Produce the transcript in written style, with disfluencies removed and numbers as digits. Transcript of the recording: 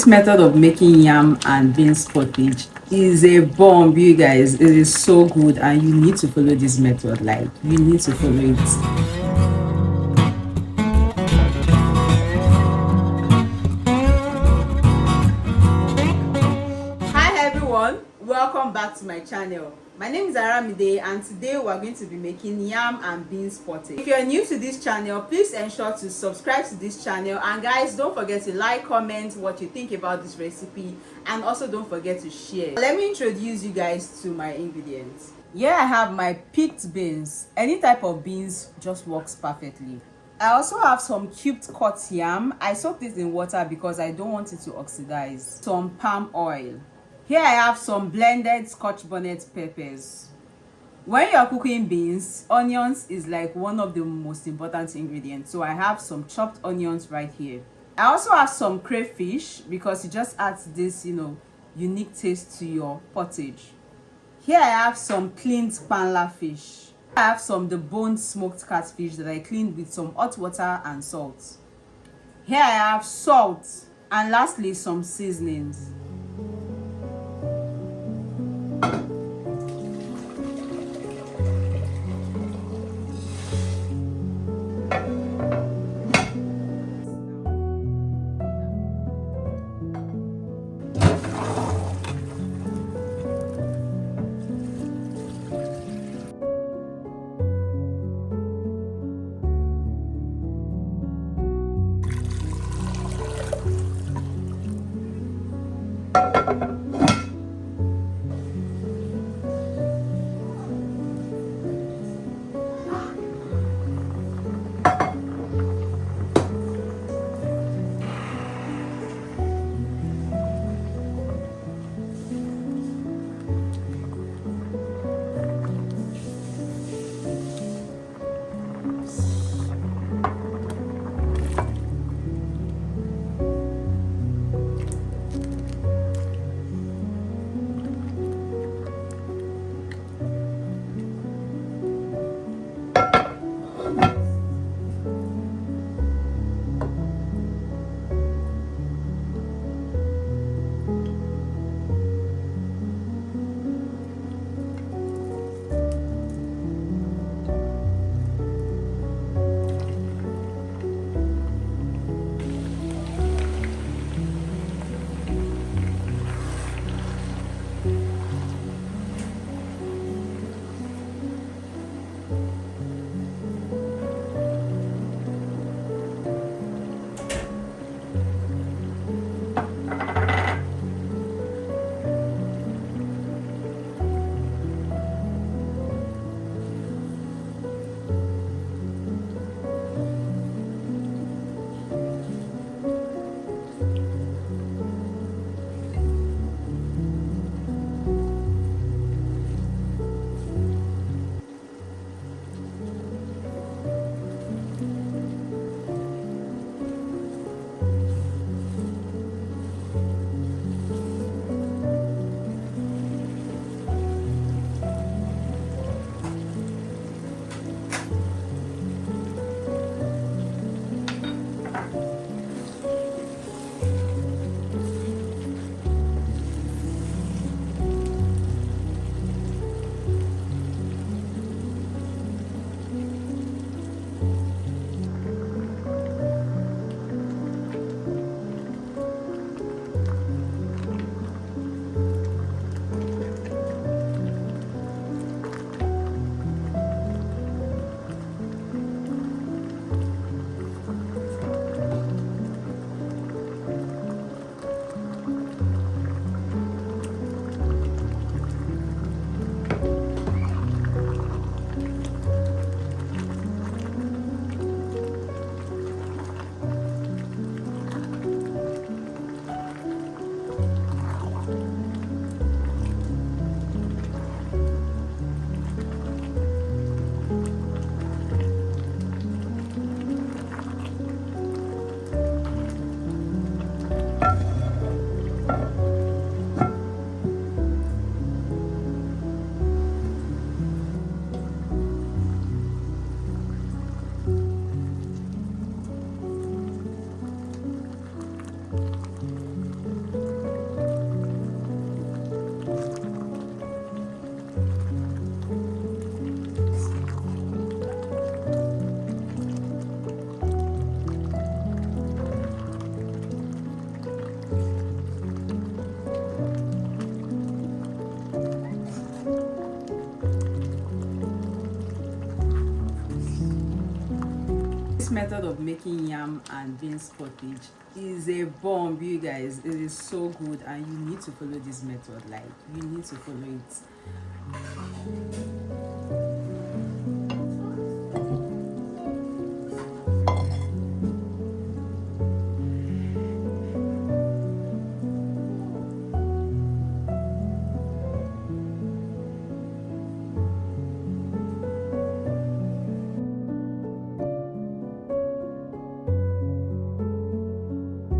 This method of making yam and beans pottage is a bomb, you guys. It is so good and you need to follow this method. Like, you need to follow it. Hi everyone, welcome back to my channel. My name is Aramide and today we are going to be making yam and beans pottage. If you're new to this channel, please ensure to subscribe to this channel, and guys, don't forget to like, comment what you think about this recipe, and also don't forget to share. Let me introduce you guys to my ingredients. Here I have my picked beans. Any type of beans just works perfectly. I also have some cubed cut yam. I soaked it in water because I don't want it to oxidize. Some palm oil. Here I have some blended Scotch bonnet peppers. When you're cooking beans, onions is like one of the most important ingredients. So I have some chopped onions right here. I also have some crayfish because it just adds this, unique taste to your pottage. Here I have some cleaned Panla fish. I have some deboned smoked catfish that I cleaned with some hot water and salt. Here I have salt, and lastly some seasonings. method of making yam and beans pottage is a bomb, you guys. It is so good and you need to follow this method. Like, you need to follow it.